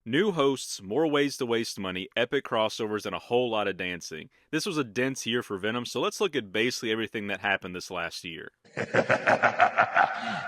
New hosts, more ways to waste money, epic crossovers, and a whole lot of dancing. This was a dense year for Venom, so let's look at basically everything that happened this last year.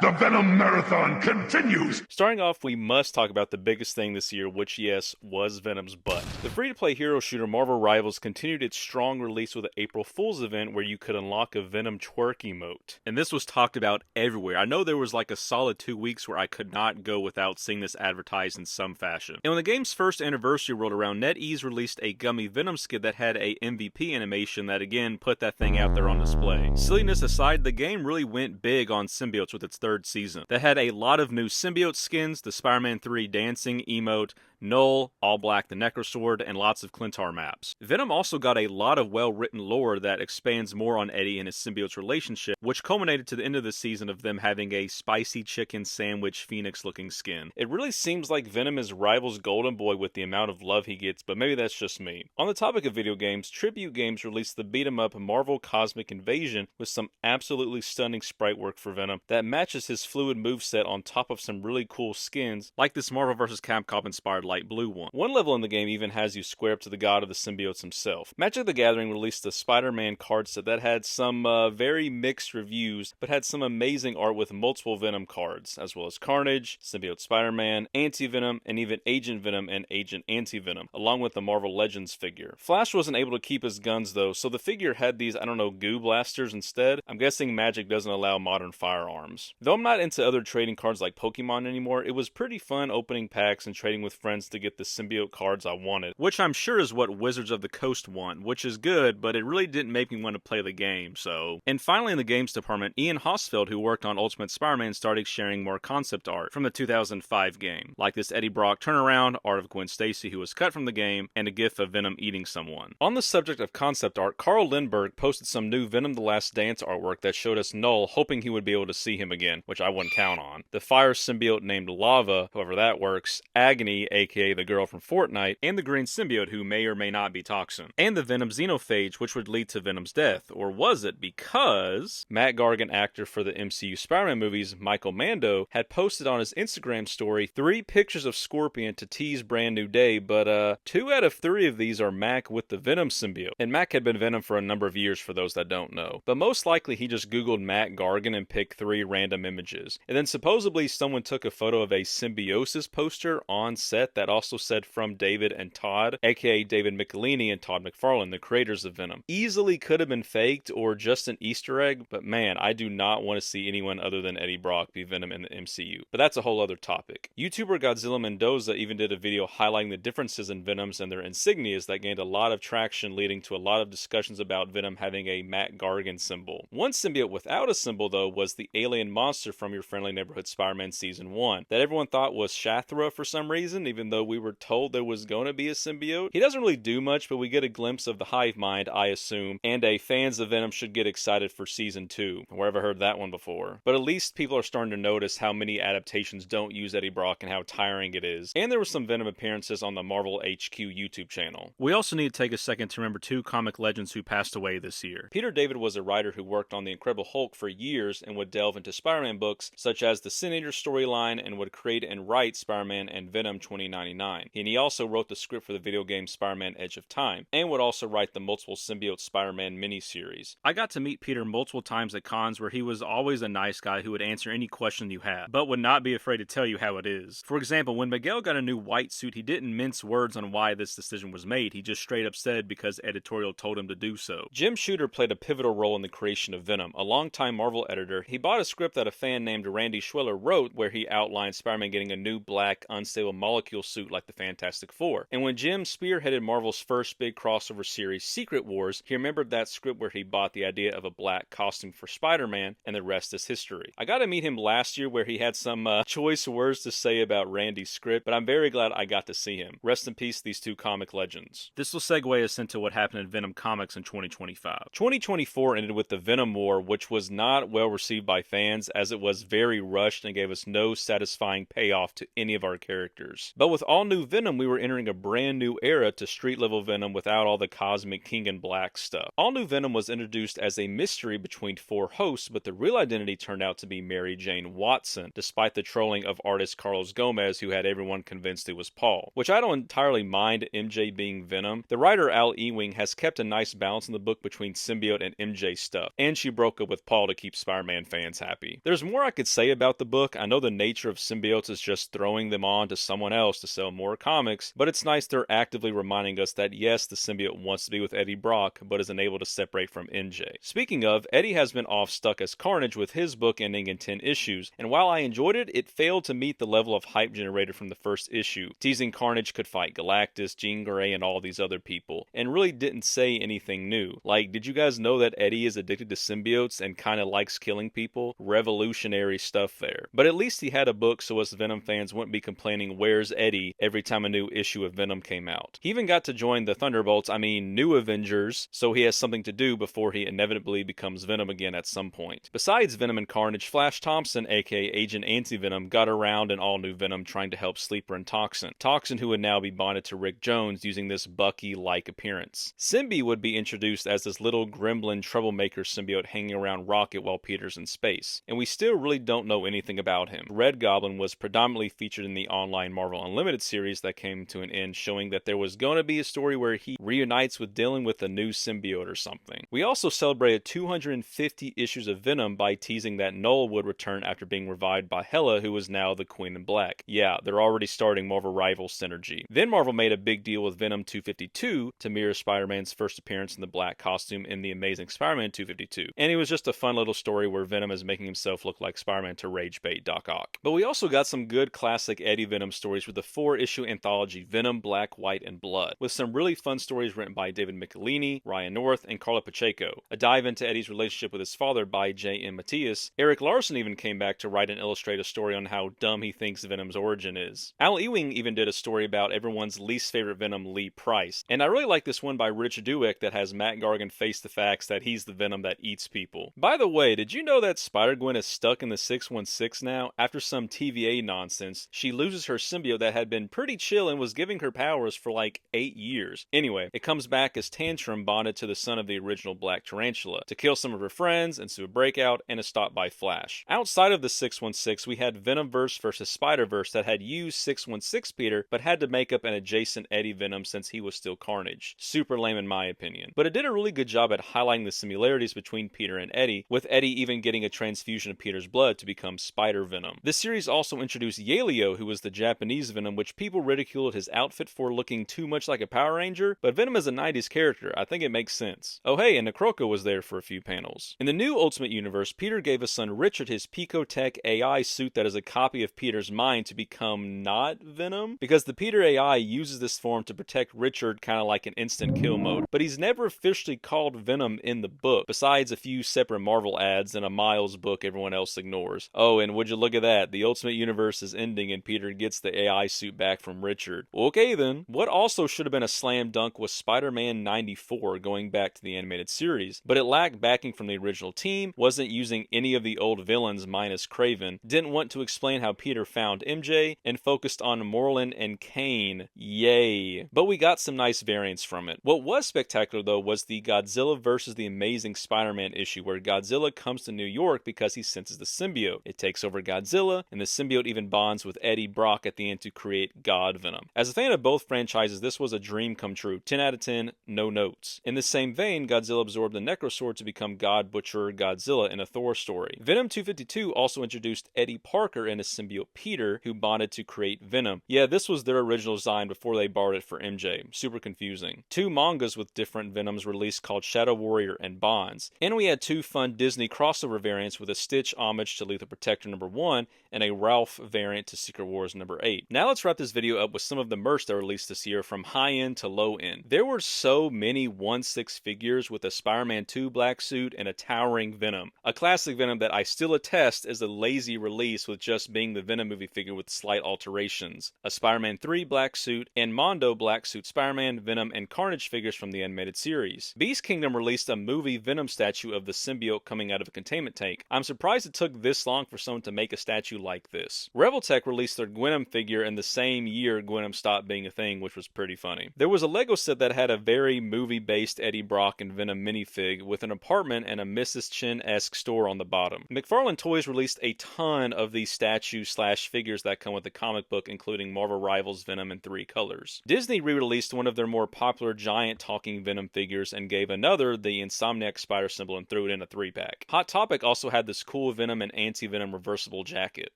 The Venom Marathon continues! Starting off, we must talk about the biggest thing this year, which, yes, was Venom's butt. The free-to-play hero shooter Marvel Rivals continued its strong release with an April Fool's event where you could unlock a Venom twerk emote. And this was talked about everywhere. I know there was like a solid 2 weeks where I could not go without seeing this advertised in some fashion. And when the game's first anniversary rolled around, NetEase released a gummy Venom skid that had a MVP animation that again put that thing out there on display. Silliness aside, the game really went big on symbiotes with its third season. That had a lot of new symbiote skins, the Spider-Man 3 dancing emote, Null, All Black the Necrosword, and lots of Clintar maps. Venom also got a lot of well-written lore that expands more on Eddie and his symbiote's relationship, which culminated to the end of the season of them having a spicy chicken sandwich phoenix-looking skin. It really seems like Venom is Rival's golden boy with the amount of love he gets, but maybe that's just me. On the topic of video games, Tribute Games released the beat-em-up Marvel Cosmic Invasion with some absolutely stunning sprite work for Venom that matches his fluid moveset on top of some really cool skins, like this Marvel vs. Capcom-inspired light blue one. One level in the game even has you square up to the god of the symbiotes himself. Magic the Gathering released the Spider-Man card set that had some very mixed reviews, but had some amazing art with multiple Venom cards, as well as Carnage, Symbiote Spider-Man, Anti-Venom, and even Agent Venom and Agent Anti-Venom, along with the Marvel Legends figure. Flash wasn't able to keep his guns though, so the figure had these, goo blasters instead. I'm guessing Magic doesn't allow modern firearms. Though I'm not into other trading cards like Pokemon anymore, it was pretty fun opening packs and trading with friends to get the symbiote cards I wanted, which I'm sure is what Wizards of the Coast want, which is good, but it really didn't make me want to play the game, so. And finally in the games department, Ian Hosfeld, who worked on Ultimate Spider-Man, started sharing more concept art from the 2005 game, like this Eddie Brock turnaround, art of Gwen Stacy who was cut from the game, and a gif of Venom eating someone. On the subject of concept art, Carl Lindbergh posted some new Venom the Last Dance artwork that showed us Null hoping he would be able to see him again, which I wouldn't count on. The fire symbiote named Lava, however that works, Agony, aka the girl from Fortnite, and the green symbiote who may or may not be Toxin, and the Venom xenophage which would lead to Venom's death, or was it? Because Matt Gargan, actor for the MCU Spider-Man movies, Michael Mando, had posted on his Instagram story 3 pictures of Scorpion to tease Brand New Day, but 2 out of 3 of these are Mac with the Venom symbiote, and Mac had been Venom for a number of years for those that don't know, but most likely he just googled Matt Gargan and picked 3 random images, and then supposedly someone took a photo of a symbiosis poster on set that also said from David and Todd, aka David Michelini and Todd McFarlane, the creators of Venom. Easily could have been faked or just an Easter egg, but man, I do not want to see anyone other than Eddie Brock be Venom in the MCU. But that's a whole other topic. YouTuber Godzilla Mendoza even did a video highlighting the differences in Venoms and their insignias that gained a lot of traction, leading to a lot of discussions about Venom having a Matt Gargan symbol. One symbiote without a symbol though was the alien monster from Your Friendly Neighborhood Spider-Man Season 1 that everyone thought was Shathra for some reason, even though we were told there was going to be a symbiote. He doesn't really do much, but we get a glimpse of the hive mind, I assume, and fans of Venom should get excited for Season 2. Where have I heard that one before? But at least people are starting to notice how many adaptations don't use Eddie Brock and how tiring it is. And there were some Venom appearances on the Marvel HQ YouTube channel. We also need to take a second to remember 2 comic legends who passed away this year. Peter David was a writer who worked on the Incredible Hulk for years and would delve into Spider-Man books such as the Sin Eater storyline and would create and write Spider-Man and Venom 2099. And he also wrote the script for the video game Spider-Man Edge of Time, and would also write the multiple symbiote Spider-Man miniseries. I got to meet Peter multiple times at cons where he was always a nice guy who would answer any question you had, but would not be afraid to tell you how it is. For example, when Miguel got a new white suit, he didn't mince words on why this decision was made, he just straight up said because editorial told him to do so. Jim Shooter played a pivotal role in the creation of Venom. A longtime Marvel editor, he bought a script that a fan named Randy Schweller wrote where he outlined Spider-Man getting a new black, unstable molecule suit like the Fantastic Four. And when Jim spearheaded Marvel's first big crossover series, Secret Wars, he remembered that script where he bought the idea of a black costume for Spider-Man, and the rest is history. I got to meet him last year where he had some choice words to say about Randy's script, but I'm very glad I got to see him. Rest in peace, these 2 comic legends. This will segue us into what happened in Venom Comics in 2025. 2024 ended with the Venom War, which was not well received by fans as it was very rushed and gave us no satisfying payoff to any of our characters. But But with all new Venom, we were entering a brand new era to street level Venom without all the cosmic King in Black stuff. All new Venom was introduced as a mystery between 4 hosts, but the real identity turned out to be Mary Jane Watson, despite the trolling of artist Carlos Gomez, who had everyone convinced it was Paul. Which I don't entirely mind MJ being Venom. The writer Al Ewing has kept a nice balance in the book between symbiote and MJ stuff, and she broke up with Paul to keep Spider-Man fans happy. There's more I could say about the book. I know the nature of symbiotes is just throwing them on to someone else to sell more comics, but it's nice they're actively reminding us that yes, the symbiote wants to be with Eddie Brock, but is unable to separate from MJ. Speaking of, Eddie has been off stuck as Carnage with his book ending in 10 issues, and while I enjoyed it, it failed to meet the level of hype generated from the first issue, teasing Carnage could fight Galactus, Jean Grey, and all these other people, and really didn't say anything new. Like, did you guys know that Eddie is addicted to symbiotes and kinda likes killing people? Revolutionary stuff there. But at least he had a book so us Venom fans wouldn't be complaining where's Eddie every time a new issue of Venom came out. He even got to join the Thunderbolts, New Avengers, so he has something to do before he inevitably becomes Venom again at some point. Besides Venom and Carnage, Flash Thompson, aka Agent Anti-Venom, got around in all new Venom trying to help Sleeper and Toxin. Toxin who would now be bonded to Rick Jones using this Bucky-like appearance. Symbi would be introduced as this little gremlin troublemaker symbiote hanging around Rocket while Peter's in space, and we still really don't know anything about him. Red Goblin was predominantly featured in the online Marvel Unlimited series that came to an end, showing that there was going to be a story where he reunites with dealing with a new symbiote or something. We also celebrated 250 issues of Venom by teasing that Null would return after being revived by Hela, who is now the Queen in Black. Yeah, they're already starting Marvel Rivals synergy. Then Marvel made a big deal with Venom 252 to mirror Spider-Man's first appearance in the black costume in the Amazing Spider-Man 252. And it was just a fun little story where Venom is making himself look like Spider-Man to rage bait Doc Ock. But we also got some good classic Eddie Venom stories with the 4-issue anthology Venom, Black, White, and Blood, with some really fun stories written by David Michelinie, Ryan North, and Carla Pacheco. A dive into Eddie's relationship with his father by J.M. Matthias. Eric Larson even came back to write and illustrate a story on how dumb he thinks Venom's origin is. Al Ewing even did a story about everyone's least favorite Venom, Lee Price. And I really like this one by Rich Dueck that has Matt Gargan face the facts that he's the Venom that eats people. By the way, did you know that Spider-Gwen is stuck in the 616 now? After some TVA nonsense, she loses her symbiote that had been pretty chill and was giving her powers for like 8 years. Anyway, it comes back as Tantrum bonded to the son of the original Black Tarantula to kill some of her friends, ensue a breakout, and is stopped by Flash. Outside of the 616, we had Venomverse versus Spider-Verse that had used 616 Peter, but had to make up an adjacent Eddie Venom since he was still Carnage. Super lame in my opinion. But it did a really good job at highlighting the similarities between Peter and Eddie, with Eddie even getting a transfusion of Peter's blood to become Spider-Venom. This series also introduced Yelio, who was the Japanese Venom, which people ridiculed his outfit for looking too much like a Power Ranger, but Venom is a 90s character. I think it makes sense. Oh hey, and Necroco was there for a few panels. In the new Ultimate Universe, Peter gave his son Richard his Picotech AI suit that is a copy of Peter's mind to become not Venom, because the Peter AI uses this form to protect Richard kind of like an instant kill mode, but he's never officially called Venom in the book, besides a few separate Marvel ads and a Miles book everyone else ignores. Oh, and would you look at that, the Ultimate Universe is ending and Peter gets the AI suit back from Richard. Okay then. What also should have been a slam dunk was Spider-Man 94 going back to the animated series, but it lacked backing from the original team, wasn't using any of the old villains minus Kraven, didn't want to explain how Peter found MJ, and focused on Morlun and Kane. Yay. But we got some nice variants from it. What was spectacular though was the Godzilla vs. the Amazing Spider-Man issue where Godzilla comes to New York because he senses the symbiote. It takes over Godzilla, and the symbiote even bonds with Eddie Brock at the end to create God Venom. As a fan of both franchises, this was a dream come true. 10 out of 10, no notes. In the same vein, Godzilla absorbed the Necrosword to become God Butcher Godzilla in a Thor story. Venom 252 also introduced Eddie Parker and his symbiote Peter, who bonded to create Venom. Yeah, this was their original design before they borrowed it for MJ. Super confusing. 2 mangas with different Venoms released called Shadow Warrior and Bonds. And we had 2 fun Disney crossover variants with a Stitch homage to Lethal Protector #1 and a Ralph variant to Secret Wars #8. Now let's wrap this video up with some of the merch that released this year from high end to low end. There were so many 1/6 figures with a Spider-Man 2 black suit and a towering Venom. A classic Venom that I still attest is a lazy release with just being the Venom movie figure with slight alterations. A Spider-Man 3 black suit and Mondo black suit Spider-Man, Venom, and Carnage figures from the animated series. Beast Kingdom released a movie Venom statue of the symbiote coming out of a containment tank. I'm surprised it took this long for someone to make a statue like this. Reveltech released their Gwenom figure in the same year Venom stopped being a thing, which was pretty funny. There was a Lego set that had a very movie-based Eddie Brock and Venom minifig with an apartment and a Mrs. Chin-esque store on the bottom. McFarlane Toys released a ton of these statues/figures that come with the comic book, including Marvel Rivals Venom in 3 colors. Disney re-released one of their more popular giant talking Venom figures and gave another the Insomniac spider symbol and threw it in a 3-pack. Hot Topic also had this cool Venom and Anti-Venom reversible jacket.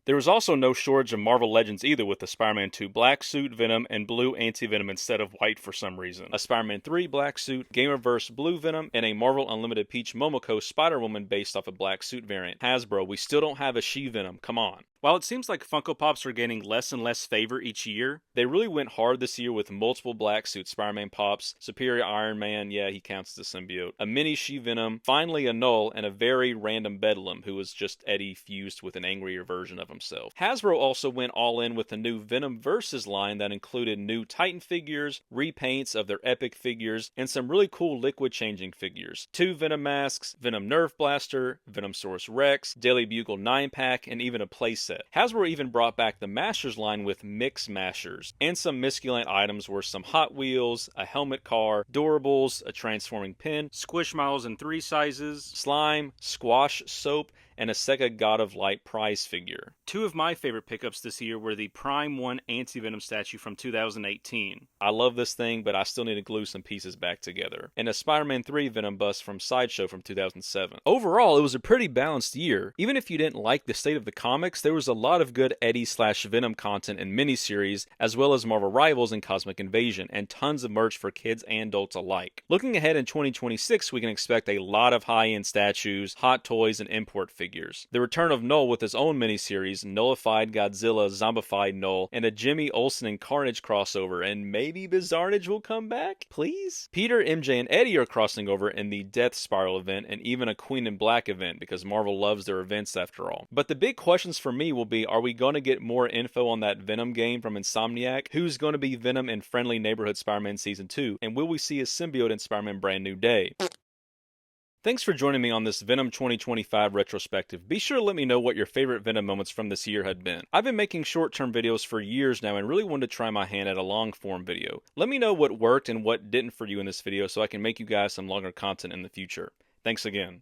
There was also no shortage of Marvel Legends either, with the Spider-Man 2 black suit, Venom, and blue Anti-Venom instead of white for some reason. A Spider-Man 3 black suit, Gamerverse blue Venom, and a Marvel Unlimited Peach Momoko Spider-Woman based off a black suit variant. Hasbro, we still don't have a She-Venom, come on. While it seems like Funko Pops are gaining less and less favor each year, they really went hard this year with multiple black suit Spider-Man Pops, Superior Iron Man, yeah, he counts as a symbiote, a mini She-Venom, finally a Null, and a very random Bedlam, who was just Eddie fused with an angrier version of himself. Hasbro also went all in with the new Venom Versus line that included new Titan figures, repaints of their epic figures, and some really cool liquid changing figures. 2 Venom masks, Venom Nerf Blaster, Venomsaurus Rex, Daily Bugle 9-pack, and even a playset. Hasbro even brought back the Mashers line with Mix Mashers, and some Misculent items were some Hot Wheels, a helmet car, Durables, a transforming pin, Squishmallows in 3 sizes, slime, squash soap, and a Sega God of Light prize figure. 2 of my favorite pickups this year were the Prime 1 Anti-Venom statue from 2018. I love this thing, but I still need to glue some pieces back together. And a Spider-Man 3 Venom bust from Sideshow from 2007. Overall, it was a pretty balanced year. Even if you didn't like the state of the comics, there was a lot of good Eddie/Venom content in miniseries, as well as Marvel Rivals and Cosmic Invasion, and tons of merch for kids and adults alike. Looking ahead in 2026, we can expect a lot of high-end statues, hot toys, and import figures. The return of Null with his own miniseries, Nullified Godzilla Zombified Null, and a Jimmy Olsen and Carnage crossover, and maybe Bizarnage will come back? Please? Peter, MJ, and Eddie are crossing over in the Death Spiral event, and even a Queen in Black event, because Marvel loves their events after all. But the big questions for me will be, are we going to get more info on that Venom game from Insomniac? Who's going to be Venom in Friendly Neighborhood Spider-Man Season 2? And will we see a symbiote in Spider-Man Brand New Day? Thanks for joining me on this Venom 2025 retrospective. Be sure to let me know what your favorite Venom moments from this year had been. I've been making short-term videos for years now and really wanted to try my hand at a long-form video. Let me know what worked and what didn't for you in this video so I can make you guys some longer content in the future. Thanks again.